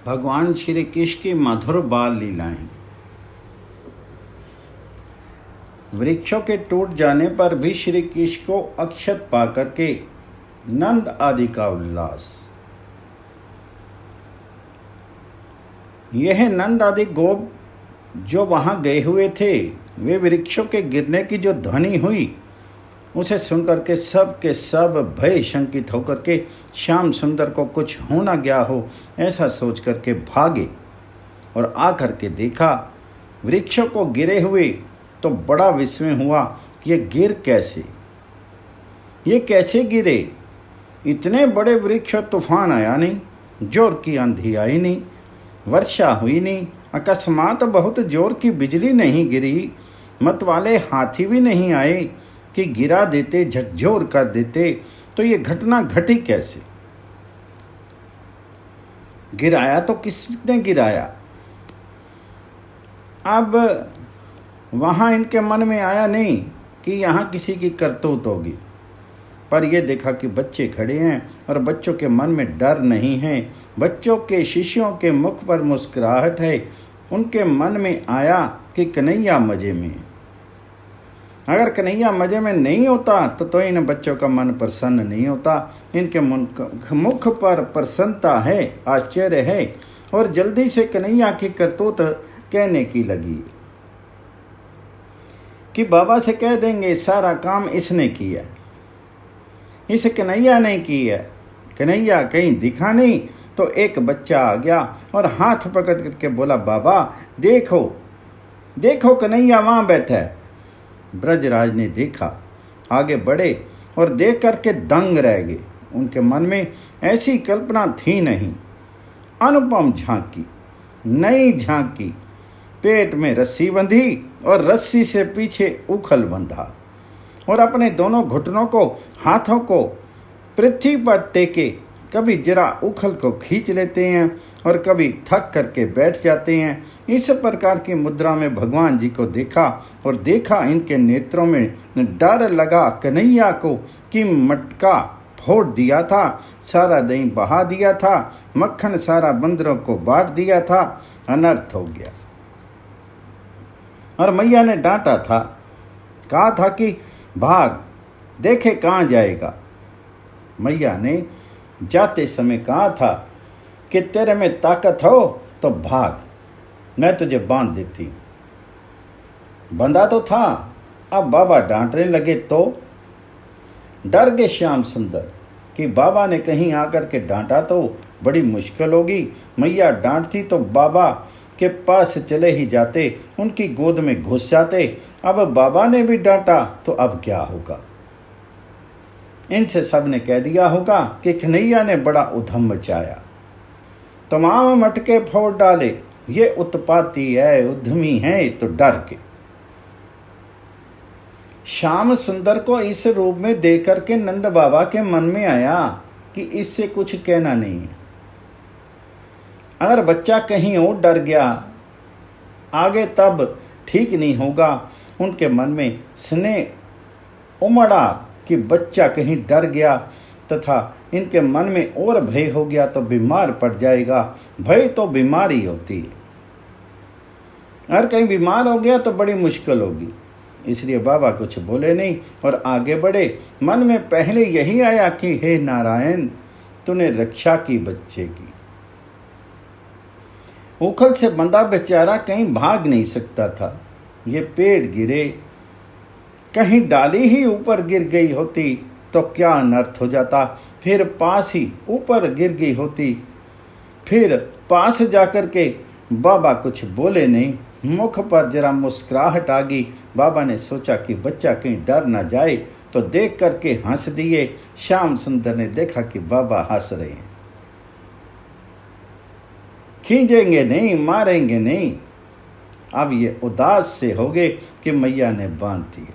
भगवान श्री कृष्ण की मधुर बाल लीलाएं। वृक्षों के टूट जाने पर भी श्री कृष्ण को अक्षत पा करके नंद आदि का उल्लास। यह नंद आदि गोप जो वहां गए हुए थे, वे वृक्षों के गिरने की जो ध्वनि हुई उसे सुनकर के सब के सब भय शंकित होकर के श्याम सुंदर को कुछ हो ना गया हो ऐसा सोच करके भागे और आकर के देखा वृक्षों को गिरे हुए, तो बड़ा विस्मय हुआ कि ये गिर कैसे, ये कैसे गिरे। इतने बड़े वृक्ष, तूफान आया नहीं, जोर की आंधी आई नहीं, वर्षा हुई नहीं, अकस्मात बहुत जोर की बिजली नहीं गिरी, मतवाले हाथी भी नहीं आए कि गिरा देते, झकझोर कर देते। तो ये घटना घटी कैसे? गिराया तो किसने गिराया? अब वहाँ इनके मन में आया नहीं कि यहाँ किसी की करतूत होगी, पर यह देखा कि बच्चे खड़े हैं और बच्चों के मन में डर नहीं है, बच्चों के शिष्यों के मुख पर मुस्कुराहट है। उनके मन में आया कि कन्हैया मजे में। अगर कन्हैया मजे में नहीं होता तो इन बच्चों का मन प्रसन्न नहीं होता। इनके मुख पर प्रसन्नता है, आश्चर्य है, और जल्दी से कन्हैया की करतूत कहने की लगी कि बाबा से कह देंगे सारा काम इसने किया, इस कन्हैया ने किया। कन्हैया कहीं दिखा नहीं तो एक बच्चा आ गया और हाथ पकड़ करके बोला, बाबा देखो देखो कन्हैया वहाँ बैठा है। ब्रजराज ने देखा, आगे बढ़े और देख करके दंग रह गए। उनके मन में ऐसी कल्पना थी नहीं। अनुपम झांकी, नई झांकी, पेट में रस्सी बंधी और रस्सी से पीछे उखल बंधा और अपने दोनों घुटनों को, हाथों को पृथ्वी पर टेके, कभी जरा उखल को खींच लेते हैं और कभी थक करके बैठ जाते हैं। इस प्रकार की मुद्रा में भगवान जी को देखा और देखा इनके नेत्रों में डर लगा कन्हैया को कि मटका फोड़ दिया था, सारा दही बहा दिया था, मक्खन सारा बंदरों को बांट दिया था, अनर्थ हो गया। और मैया ने डांटा था, कहा था कि भाग, देखे कहाँ जाएगा। मैया ने जाते समय कहा था कि तेरे में ताकत हो तो भाग, मैं तुझे बांध देती। बंधा तो था, अब बाबा डांटने लगे तो डर गए श्याम सुंदर कि बाबा ने कहीं आकर के डांटा तो बड़ी मुश्किल होगी। मैया डांटती तो बाबा के पास चले ही जाते, उनकी गोद में घुस जाते। अब बाबा ने भी डांटा तो अब क्या होगा? इनसे सब ने कह दिया होगा कि कन्हैया ने बड़ा उधम मचाया, तमाम मटके फोड़ डाले, ये उत्पाती है, उद्यमी है, तो डर के। श्याम सुंदर को इस रूप में देख करके नंद बाबा के मन में आया कि इससे कुछ कहना नहीं है। अगर बच्चा कहीं और डर गया आगे तब ठीक नहीं होगा। उनके मन में स्नेह उमड़ा कि बच्चा कहीं डर गया तथा इनके मन में और भय हो गया तो बीमार पड़ जाएगा। भय तो बीमारी होती है, अगर कहीं बीमार हो गया तो बड़ी मुश्किल होगी। इसलिए बाबा कुछ बोले नहीं और आगे बढ़े। मन में पहले यही आया कि हे नारायण, तूने रक्षा की बच्चे की। उखल से बंधा बेचारा कहीं भाग नहीं सकता था। ये पेड़ गिरे, कहीं डाली ही ऊपर गिर गई होती तो क्या अनर्थ हो जाता। फिर पास ही ऊपर गिर गई होती, फिर पास जाकर के बाबा कुछ बोले नहीं, मुख पर जरा मुस्कुराहट आ गई। बाबा ने सोचा कि बच्चा कहीं डर ना जाए तो देख करके हंस दिए। श्याम सुंदर ने देखा कि बाबा हंस रहे हैं, खींचेंगे नहीं, मारेंगे नहीं। अब ये उदास से हो गए कि मैया ने बांध दिया।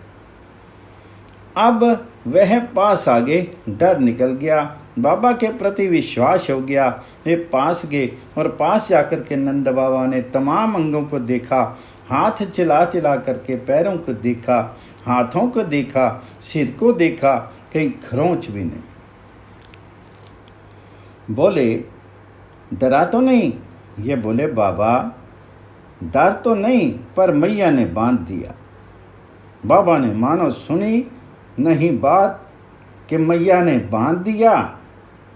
अब वह पास आ गए, डर निकल गया, बाबा के प्रति विश्वास हो गया। वे पास गए और पास जाकर के नंद बाबा ने तमाम अंगों को देखा, हाथ चिल्ला चिल्ला करके पैरों को देखा, हाथों को देखा, सिर को देखा, कहीं खरोंच भी नहीं। बोले, डरा तो नहीं? ये बोले बाबा डर तो नहीं, पर मैया ने बांध दिया। बाबा ने मानो सुनी नहीं बात कि मैया ने बांध दिया।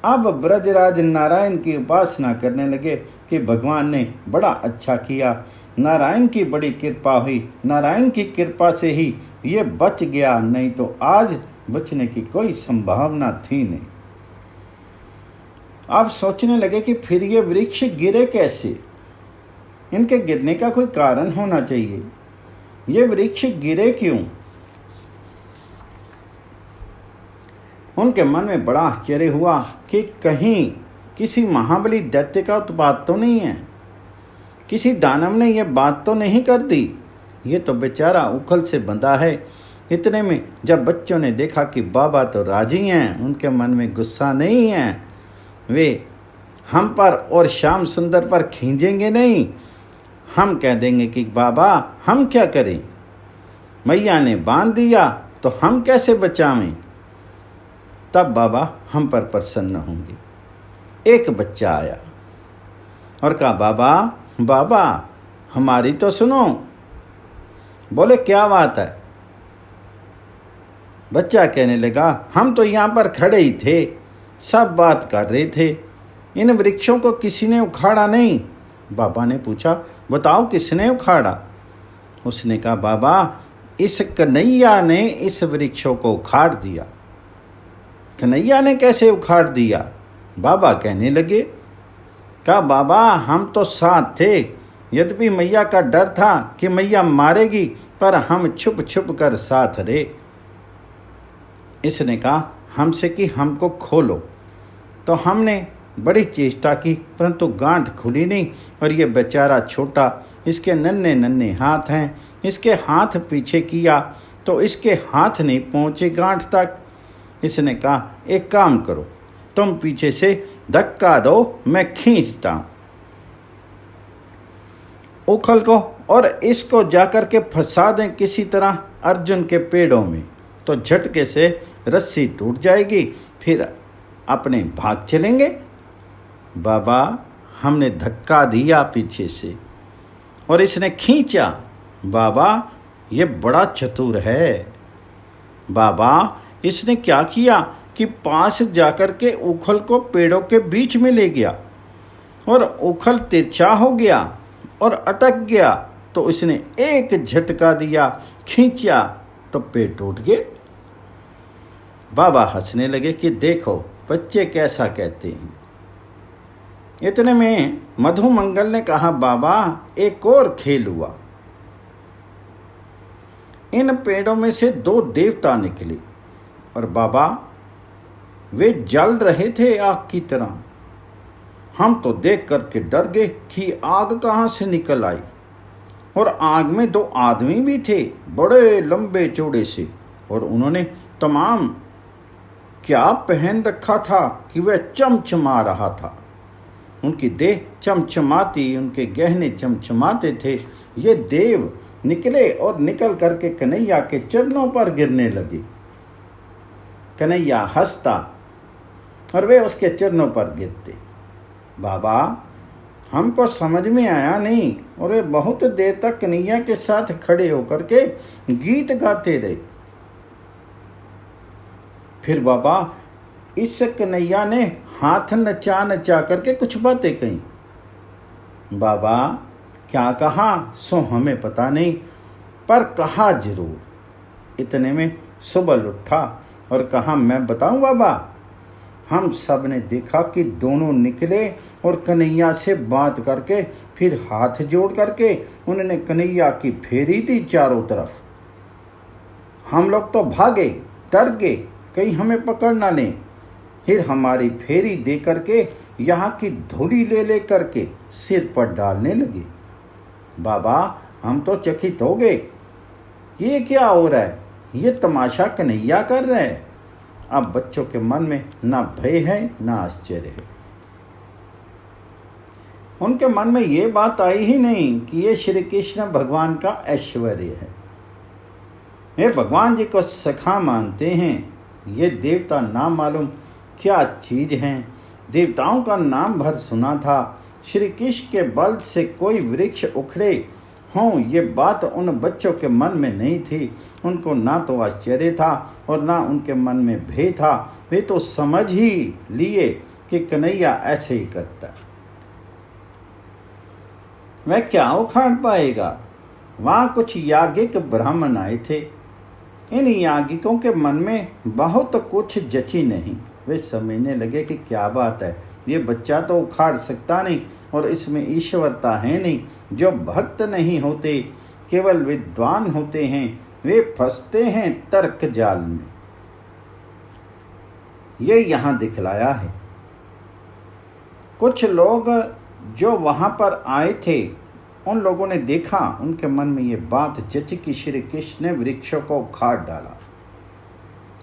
अब ब्रजराज नारायण की उपासना करने लगे कि भगवान ने बड़ा अच्छा किया, नारायण की बड़ी कृपा हुई, नारायण की कृपा से ही ये बच गया, नहीं तो आज बचने की कोई संभावना थी नहीं। आप सोचने लगे कि फिर ये वृक्ष गिरे कैसे? इनके गिरने का कोई कारण होना चाहिए। ये वृक्ष गिरे क्यों? उनके मन में बड़ा आश्चर्य हुआ कि कहीं किसी महाबली दैत्य का उत्पात तो नहीं है, किसी दानव ने यह बात तो नहीं कर दी। ये तो बेचारा उखल से बंधा है। इतने में जब बच्चों ने देखा कि बाबा तो राजी हैं, उनके मन में गुस्सा नहीं है, वे हम पर और श्याम सुंदर पर खींचेंगे नहीं। हम कह देंगे कि बाबा हम क्या करें, मैया ने बांध दिया तो हम कैसे बचावें? तब बाबा हम पर प्रसन्न होंगे। एक बच्चा आया और कहा बाबा बाबा हमारी तो सुनो। बोले क्या बात है? बच्चा कहने लगा हम तो यहाँ पर खड़े ही थे, सब बात कर रहे थे, इन वृक्षों को किसी ने उखाड़ा नहीं। बाबा ने पूछा बताओ किसने उखाड़ा? उसने कहा बाबा इस कन्हैया ने इस वृक्षों को उखाड़ दिया। कन्हैया ने कैसे उखाड़ दिया? बाबा कहने लगे, कहा बाबा हम तो साथ थे, यद्यपि मैया का डर था कि मैया मारेगी, पर हम छुप छुप कर साथ रहे। इसने कहा हमसे कि हमको खोलो, तो हमने बड़ी चेष्टा की, परंतु गांठ खुली नहीं। और ये बेचारा छोटा, इसके नन्हे नन्हे हाथ हैं, इसके हाथ पीछे किया तो इसके हाथ नहीं पहुँचे गांठ तक। इसने कहा एक काम करो, तुम पीछे से धक्का दो, मैं खींचता हूं उखल को, और इसको जाकर के फंसा दें किसी तरह अर्जुन के पेड़ों में, तो झटके से रस्सी टूट जाएगी, फिर अपने भाग चलेंगे। बाबा हमने धक्का दिया पीछे से और इसने खींचा। बाबा ये बड़ा चतुर है। बाबा इसने क्या किया कि पास जाकर के उखल को पेड़ों के बीच में ले गया और उखल तिरछा हो गया और अटक गया, तो इसने एक झटका दिया, खींचा तो पेड़ टूट गए। बाबा हंसने लगे कि देखो बच्चे कैसा कहते हैं। इतने में मधुमंगल ने कहा बाबा एक और खेल हुआ। इन पेड़ों में से दो देवता निकले और बाबा वे जल रहे थे आग की तरह। हम तो देख करके डर गए कि आग कहाँ से निकल आई, और आग में दो आदमी भी थे, बड़े लंबे चौड़े से, और उन्होंने तमाम क्या पहन रखा था कि वह चमचमा रहा था। उनकी देह चमचमाती, उनके गहने चमचमाते थे। ये देव निकले और निकल करके कन्हैया के चरणों पर गिरने लगे। कन्हैया हंसता और वे उसके चरणों पर गिरते। बाबा हमको समझ में आया नहीं, और वे बहुत देर तक कन्हैया के साथ खड़े होकर के गीत गाते रहे। फिर बाबा इस कन्हैया ने हाथ नचा नचा करके कुछ बातें कही। बाबा क्या कहा सो हमें पता नहीं, पर कहा जरूर। इतने में सुबल उठा और कहा मैं बताऊं बाबा। हम सब ने देखा कि दोनों निकले और कन्हैया से बात करके फिर हाथ जोड़ करके उन्होंने कन्हैया की फेरी दी चारों तरफ। हम लोग तो भागे, डर गए कहीं हमें पकड़ ना लें। फिर हमारी फेरी दे करके यहाँ की धूली ले ले करके सिर पर डालने लगे। बाबा हम तो चकित हो गए, ये क्या हो रहा है? ये तमाशा कन्हैया कर रहे हैं। अब बच्चों के मन में ना भय है ना आश्चर्य है। उनके मन में ये बात आई ही नहीं कि ये श्री कृष्ण भगवान का ऐश्वर्य है। ये भगवान जी को सखा मानते हैं। ये देवता ना मालूम क्या चीज हैं, देवताओं का नाम भर सुना था। श्री कृष्ण के बल से कोई वृक्ष उखड़े हों, ये बात उन बच्चों के मन में नहीं थी। उनको ना तो आश्चर्य था और ना उनके मन में भय था। वे तो समझ ही लिए कि कन्हैया ऐसे ही करता। वह क्या उखाड़ पाएगा? वहाँ कुछ याज्ञिक ब्राह्मण आए थे। इन याज्ञिकों के मन में बहुत कुछ जची नहीं। वे समझने लगे कि क्या बात है, ये बच्चा तो उखाड़ सकता नहीं और इसमें ईश्वरता है नहीं। जो भक्त नहीं होते, केवल विद्वान होते हैं, वे फंसते हैं तर्क जाल में। ये यहाँ दिखलाया है। कुछ लोग जो वहाँ पर आए थे, उन लोगों ने देखा, उनके मन में ये बात जची कि श्री कृष्ण ने वृक्षों को उखाड़ डाला।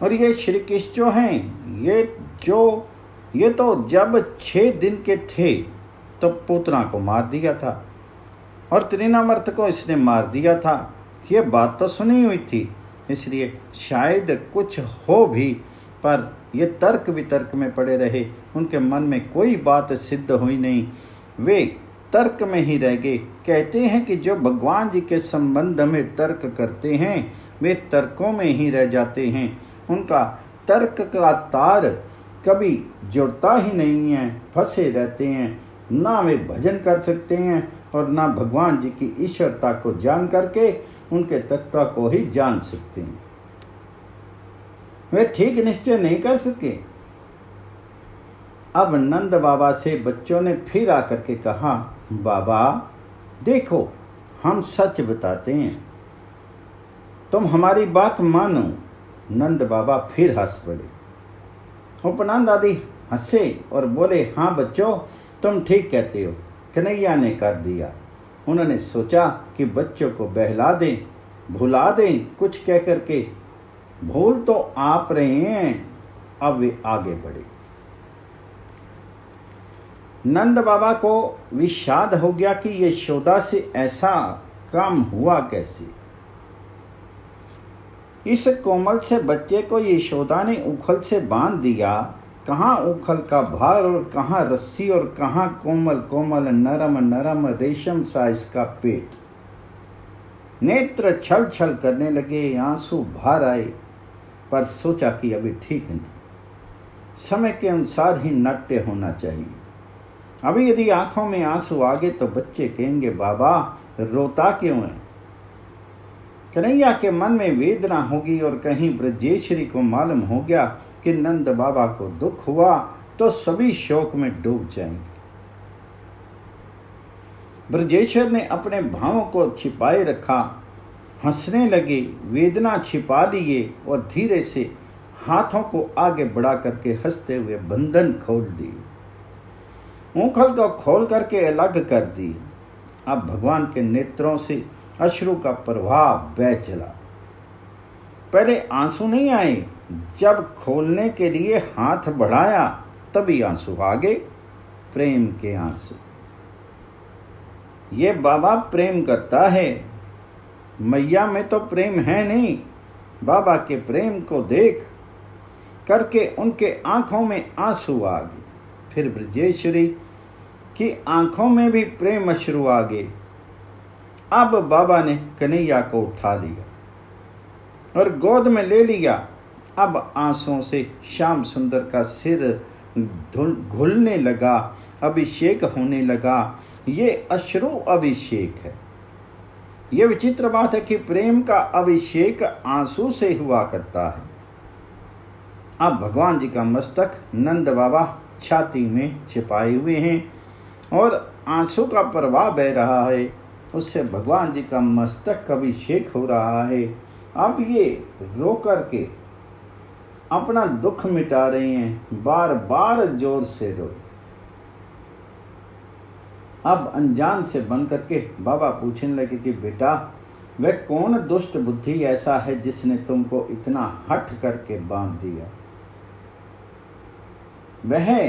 और ये श्री कृष्ण जो हैं, ये तो जब 6 दिन के थे तो पूतना को मार दिया था और त्रिनावर्त को इसने मार दिया था। ये बात तो सुनी हुई थी, इसलिए शायद कुछ हो भी, पर ये तर्क वितर्क में पड़े रहे। उनके मन में कोई बात सिद्ध हुई नहीं, वे तर्क में ही रह गए। कहते हैं कि जो भगवान जी के संबंध में तर्क करते हैं, वे तर्कों में ही रह जाते हैं। उनका तर्क का तार कभी जुड़ता ही नहीं है, फंसे रहते हैं। ना वे भजन कर सकते हैं और ना भगवान जी की ईश्वरता को जान करके उनके तत्व को ही जान सकते हैं। वे ठीक निश्चय नहीं कर सके। अब नंद बाबा से बच्चों ने फिर आकर के कहा, बाबा देखो, हम सच बताते हैं, तुम हमारी बात मानो। नंद बाबा फिर हंस पड़े। उपनंद आदि हंसे और बोले, हाँ बच्चों, तुम ठीक कहते हो, कन्हैया ने कर दिया। उन्होंने सोचा कि बच्चों को बहला दें, भुला दें कुछ कह करके। भूल तो आप रहे हैं। अब वे आगे बढ़े। नंद बाबा को विषाद हो गया कि यशोदा से ऐसा काम हुआ कैसे। इस कोमल से बच्चे को यशोदा ने उखल से बांध दिया। कहाँ उखल का भार और कहाँ रस्सी और कहाँ कोमल कोमल नरम नरम रेशम सा इसका पेट। नेत्र छल छल करने लगे, आंसू बाहर आए, पर सोचा कि अभी ठीक नहीं, समय के अनुसार ही नाट्य होना चाहिए। अभी यदि आंखों में आंसू आ गए तो बच्चे कहेंगे, बाबा रोता क्यों है। कन्हैया के मन में वेदना होगी और कहीं ब्रजेश्वरी को मालूम हो गया कि नंद बाबा को दुख हुआ तो सभी शोक में डूब जाएंगे। ब्रजेश्वर ने अपने भावों को छिपाए रखा, हंसने लगे, वेदना छिपा लिए और धीरे से हाथों को आगे बढ़ा करके हंसते हुए बंधन खोल दिए, ऊखल को खोल करके अलग कर दी। अब भगवान के नेत्रों से अश्रु का प्रवाह बह चला। पहले आंसू नहीं आए, जब खोलने के लिए हाथ बढ़ाया तभी आंसू आ गए, प्रेम के आंसू। ये बाबा प्रेम करता है, मैया में तो प्रेम है नहीं। बाबा के प्रेम को देख करके उनके आंखों में आंसू आ गए। फिर ब्रजेश्वरी की आंखों में भी प्रेम अश्रु आ गए। अब बाबा ने कन्हैया को उठा लिया और गोद में ले लिया। अब आंसुओं से श्याम सुंदर का सिर घुलने लगा, अभिषेक होने लगा। ये अश्रु अभिषेक है। ये विचित्र बात है कि प्रेम का अभिषेक आंसू से हुआ करता है। अब भगवान जी का मस्तक नंद बाबा छाती में छिपाए हुए हैं और आंसू का प्रवाह बह रहा है, उससे भगवान जी का मस्तक अभिषेक हो रहा है। अब ये रो करके अपना दुख मिटा रहे हैं, बार बार जोर से रो। अब अनजान से बन करके बाबा पूछने लगे कि बेटा, वह कौन दुष्ट बुद्धि ऐसा है जिसने तुमको इतना हठ करके बांध दिया। वह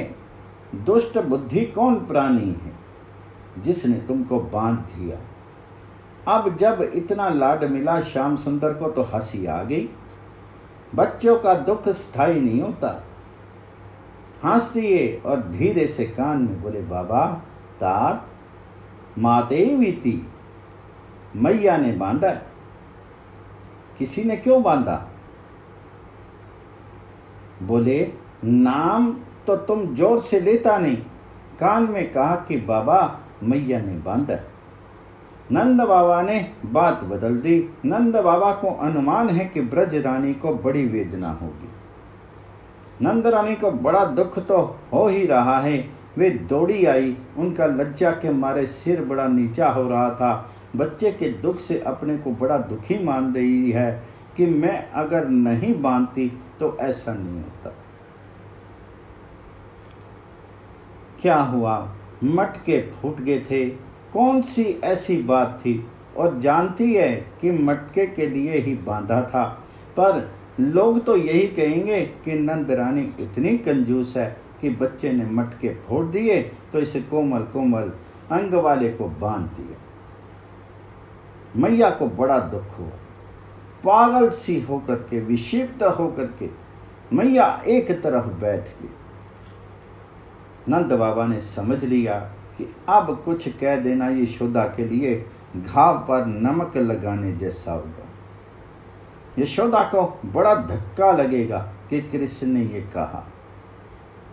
दुष्ट बुद्धि कौन प्राणी है जिसने तुमको बांध दिया। अब जब इतना लाड मिला श्याम सुंदर को तो हंसी आ गई। बच्चों का दुख स्थायी नहीं होता, हंस दिए और धीरे से कान में बोले, बाबा तात माते ही बीती, मैया ने बांधा। किसी ने क्यों बांधा? बोले, नाम तो तुम जोर से लेता नहीं। कान में कहा कि बाबा मैया ने बांधा। नंद बाबा ने बात बदल दी। नंद बाबा को अनुमान है कि ब्रज रानी को बड़ी वेदना होगी। नंद रानी को बड़ा दुख तो हो ही रहा है। वे दौड़ी आई। उनका लज्जा के मारे सिर बड़ा नीचा हो रहा था। बच्चे के दुख से अपने को बड़ा दुखी मान रही है कि मैं अगर नहीं बांधती तो ऐसा नहीं होता। क्या हुआ? मटके फूट गए थे। कौन सी ऐसी बात थी? और जानती है कि मटके के लिए ही बांधा था। पर लोग तो यही कहेंगे कि नंद रानी इतनी कंजूस है कि बच्चे ने मटके फोड़ दिए तो इसे कोमल कोमल अंग वाले को बांध दिया। मैया को बड़ा दुख हुआ। पागल सी होकर के, विक्षिप्त होकर के मैया एक तरफ बैठ गई। नंद बाबा ने समझ लिया कि अब कुछ कह देना यशोदा के लिए घाव पर नमक लगाने जैसा होगा। यशोदा को बड़ा धक्का लगेगा कि कृष्ण ने ये कहा।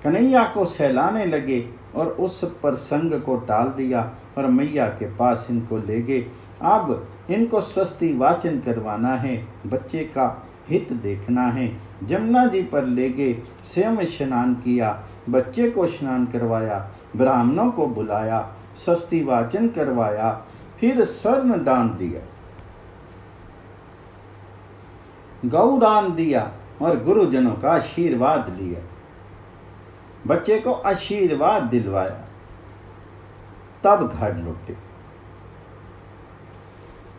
कन्हैया को सहलाने लगे और उस प्रसंग को टाल दिया और मैया के पास इनको ले गए। अब इनको सस्ती वाचन करवाना है, बच्चे का हित देखना है। जमुना जी पर ले गए, स्वयं स्नान किया, बच्चे को स्नान करवाया, ब्राह्मणों को बुलाया, सस्ती वाचन करवाया, फिर स्वर्ण दान दिया, गौ दान दिया और गुरुजनों का आशीर्वाद लिया। बच्चे को आशीर्वाद दिलवाया, तब घर लौटे।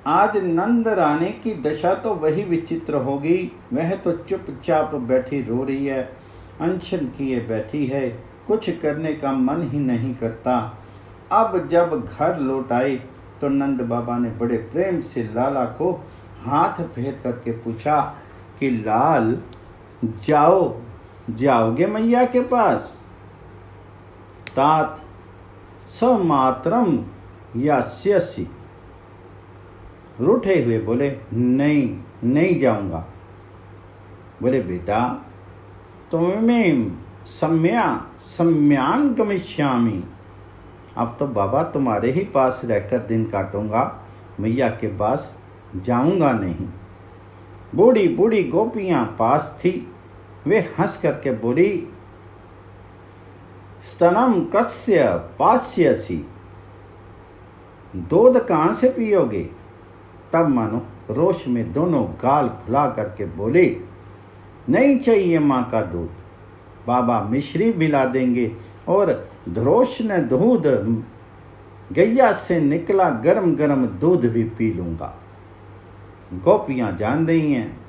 आज नंद रानी की दशा तो वही विचित्र होगी। वह तो चुपचाप बैठी रो रही है, अनशन किए बैठी है, कुछ करने का मन ही नहीं करता। अब जब घर लौट आए तो नंद बाबा ने बड़े प्रेम से लाला को हाथ फेर करके पूछा कि लाल, जाओगे मैया के पास? तात समात्रम यास्यसि, रूठे हुए बोले, नहीं जाऊंगा। बोले, बेटा तुम्हें सम्यान गमिष्यामि, अब तो बाबा तुम्हारे ही पास रहकर दिन काटूंगा, मैया के पास जाऊंगा नहीं। बूढ़ी बूढ़ी गोपियां पास थी। वे हंस करके बोली, स्तनम कस्य पास्यसि, दूध कहाँ से पियोगे? तब मानो रोष में दोनों गाल फुला करके बोले, नहीं चाहिए माँ का दूध, बाबा मिश्री मिला देंगे और ध्रोष्ण दूध, गैया से निकला गरम गरम दूध भी पी लूँगा। गोपियाँ जान रही हैं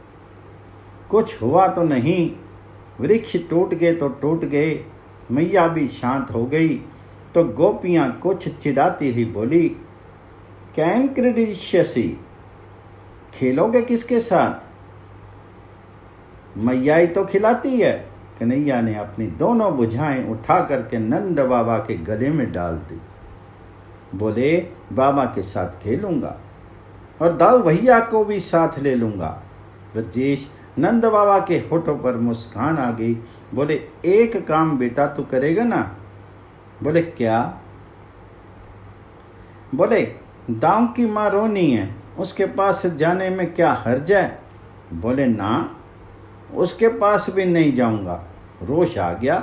कुछ हुआ तो नहीं, वृक्ष टूट गए तो टूट गए। मैया भी शांत हो गई तो गोपियाँ कुछ चिढ़ाती हुई बोली, कैन क्रीडिष्यसि, खेलोगे किसके साथ? मैया ही तो खिलाती है। कन्हैया ने अपनी दोनों भुजाएं उठा करके नंद बाबा के गले में डाल दी। बोले, बाबा के साथ खेलूंगा और दाऊ भैया को भी साथ ले लूंगा। ब्रजेश, नंद बाबा के होठों पर मुस्कान आ गई। बोले, एक काम बेटा तू करेगा ना? बोले, क्या? बोले, दाऊ की माँ रोनी है, उसके पास जाने में क्या हर्ज है? बोले, ना, उसके पास भी नहीं जाऊंगा। रोष आ गया।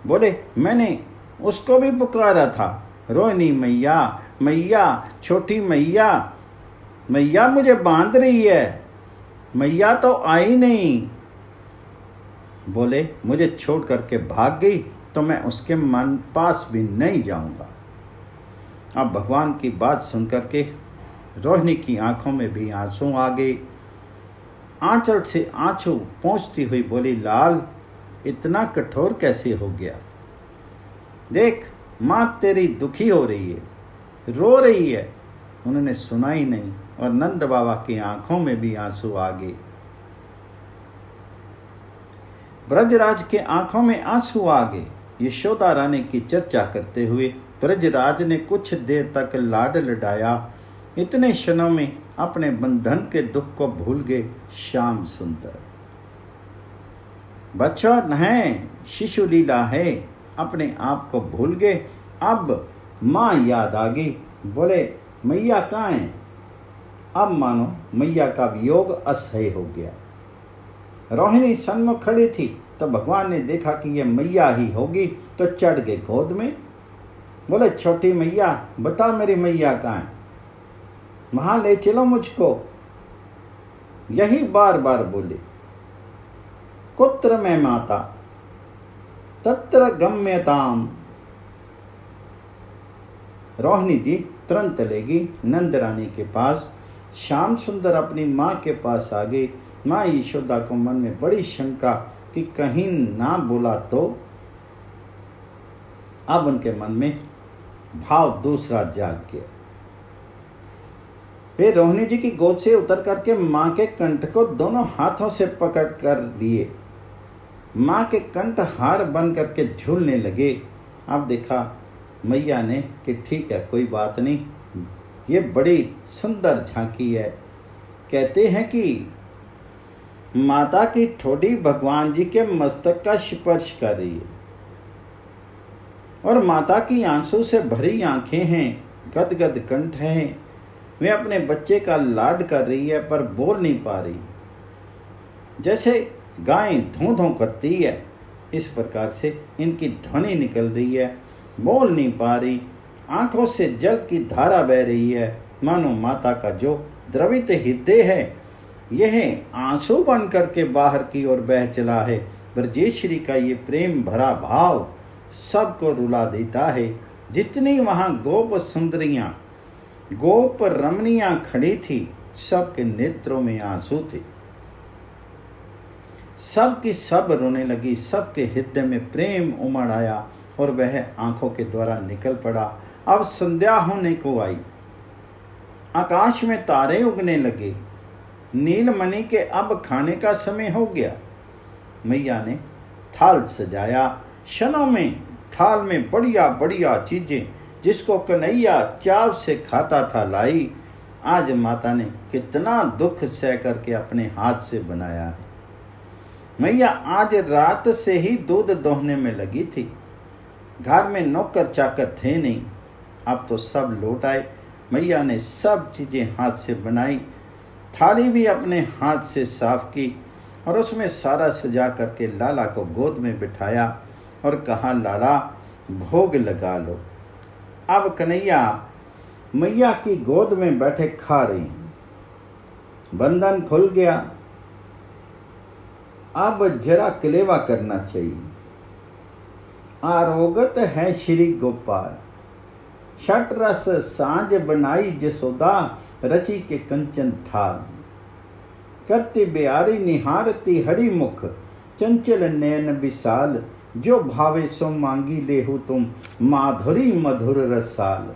बोले, मैंने उसको भी पुकारा था, रोनी मैया मैया, छोटी मैया, मैया मुझे बांध रही है, मैया तो आई नहीं। बोले, मुझे छोड़ करके भाग गई तो मैं उसके मन पास भी नहीं जाऊंगा। अब भगवान की बात सुन करके रोहिणी की आंखों में भी आंसू आ गए। आंचल से आंसू पोंछती हुई बोली, लाल, इतना कठोर कैसे हो गया? देख, माँ तेरी दुखी हो रही है, रो रही है। उन्होंने सुना ही नहीं और नंद बाबा की आंखों में भी आंसू आ गए। ब्रजराज के आंखों में आंसू आ गए। यशोदा रानी की चर्चा करते हुए ब्रजराज ने कुछ देर तक लाड लडाया। इतने क्षणों में अपने बंधन के दुख को भूल गए श्याम सुंदर। बच्चा है, शिशु लीला है, अपने आप को भूल गए। अब माँ याद आ गई। बोले मैया कहाँ है? अब मानो मैया का वियोग असह्य हो गया। रोहिणी सन्मुख खड़ी थी तो भगवान ने देखा कि यह मैया ही होगी तो चढ़ गए गोद में। बोले छोटी मैया बता मेरी मैया कहाँ है, वहां ले चलो मुझको। यही बार बार बोले। कुत्र में माता तत्र गम्यताम। रोहिणी जी तुरंत लेगी नंद रानी के पास। श्याम सुंदर अपनी माँ के पास आ गए। माँ यशोदा को मन में बड़ी शंका कि कहीं ना बोला तो। अब उनके मन में भाव दूसरा जाग गया। वे रोहिणी जी की गोद से उतर करके माँ के कंठ को दोनों हाथों से पकड़ कर लिए। माँ के कंठ हार बन करके झूलने लगे। अब देखा मैया ने कि ठीक है कोई बात नहीं, ये बड़ी सुंदर झांकी है। कहते हैं कि माता की ठोडी भगवान जी के मस्तक का स्पर्श कर रही है और माता की आंसू से भरी आंखें हैं, गदगद कंठ है। वे अपने बच्चे का लाड कर रही है पर बोल नहीं पा रही। जैसे गाय धों धों करती है इस प्रकार से इनकी ध्वनि निकल रही है, बोल नहीं पा रही। आंखों से जल की धारा बह रही है, मानो माता का जो द्रवित हृदय है यह आंसू बन करके बाहर की ओर बह चला है। ब्रजेश्वरी का ये प्रेम भरा भाव सबको रुला देता है। जितनी वहां गोप सुंदरियां गोप रमणियां खड़ी थी सबके नेत्रों में आंसू थे। सब की सब रोने लगी। सबके हृदय में प्रेम उमड़ आया और वह आंखों के द्वारा निकल पड़ा। अब संध्या होने को आई। आकाश में तारे उगने लगे। नीलमणि के अब खाने का समय हो गया। मैया ने थाल सजाया। क्षणों में थाल में बढ़िया बढ़िया चीजें जिसको कन्हैया चाव से खाता था लाई। आज माता ने कितना दुख सह करके अपने हाथ से बनाया है। मैया आज रात से ही दूध दोहने में लगी थी। घर में नौकर चाकर थे नहीं, अब तो सब लौट आए। मैया ने सब चीजें हाथ से बनाई। थाली भी अपने हाथ से साफ की और उसमें सारा सजा करके लाला को गोद में बिठाया और कहा लाला भोग लगा लो। अब कन्हैया मैया की गोद में बैठे खा रही। बंधन खुल गया। अब जरा कलेवा करना चाहिए। आरोगत है श्री गोपाल। छठ रस सांझ बनाई जसोदा रची के कंचन थाल। करती ब्यारी निहारती हरि मुख चंचल नयन विशाल। जो भावे सो मांगी लेहु तुम माधुरी मधुर रसाल।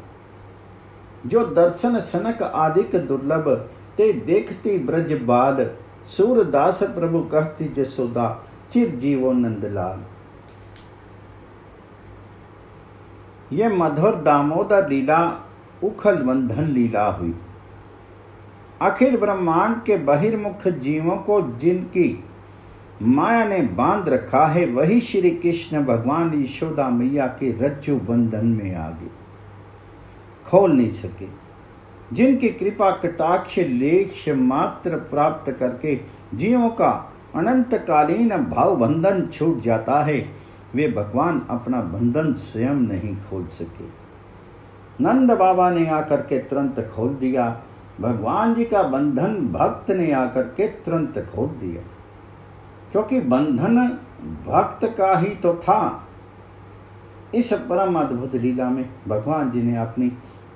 जो दर्शन सनक आदिक दुर्लभ ते देखती ब्रज बाल। सूरदास प्रभु कहती जसोदा चिर जीवो नंदलाल। ये मधुर दामोदर लीला उखल बंधन लीला हुई। अखिल ब्रह्मांड के बहिर्मुख जीवों को जिनकी माया ने बांध रखा है वही श्री कृष्ण भगवान यशोदा मैया के रज्जु बंधन में आ गए, खोल नहीं सके। जिनकी कृपा कटाक्ष लेख मात्र प्राप्त करके जीवों का अनंतकालीन भाव बंधन छूट जाता है, वे भगवान अपना बंधन स्वयं नहीं खोल सके। नंद बाबा ने आकर के तुरंत खोल दिया। भगवान जी का बंधन भक्त ने आकर के तुरंत खोल दिया, क्योंकि बंधन भक्त का ही तो था। इस परम अद्भुत लीला में भगवान जी ने अपनी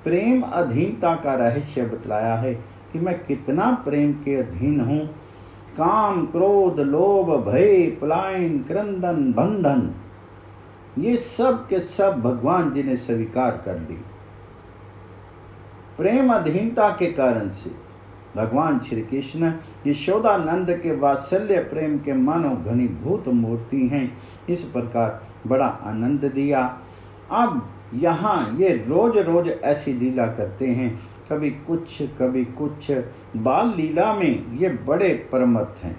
प्रेम अधीनता का रहस्य बतलाया है कि मैं कितना प्रेम के अधीन हूँ। काम क्रोध लोभ भय पलायन क्रंदन बंधन ये सब के सब भगवान जी ने स्वीकार कर ली। प्रेम अधीनता के कारण से भगवान श्री कृष्ण यशोदानंद के वात्सल्य प्रेम के मानो घनीभूत मूर्ति हैं। इस प्रकार बड़ा आनंद दिया। अब यहाँ ये रोज रोज ऐसी लीला करते हैं, कभी कुछ। बाल लीला में ये बड़े परमर्थ हैं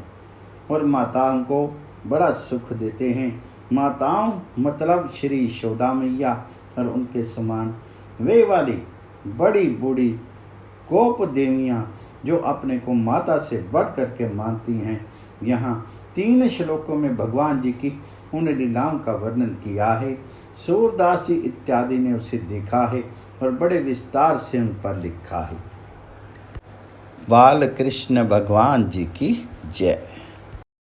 और माताओं को बड़ा सुख देते हैं। माताओं मतलब श्री यशोदा मैया और उनके समान वे वाली बड़ी बूढ़ी गोप देवियाँ जो अपने को माता से बढ़ कर के मानती हैं। यहाँ 3 श्लोकों में भगवान जी की उन लीलाओं का वर्णन किया है। सूरदास जी इत्यादि ने उसे देखा है और बड़े विस्तार से उन पर लिखा है। बाल कृष्ण भगवान जी की जय।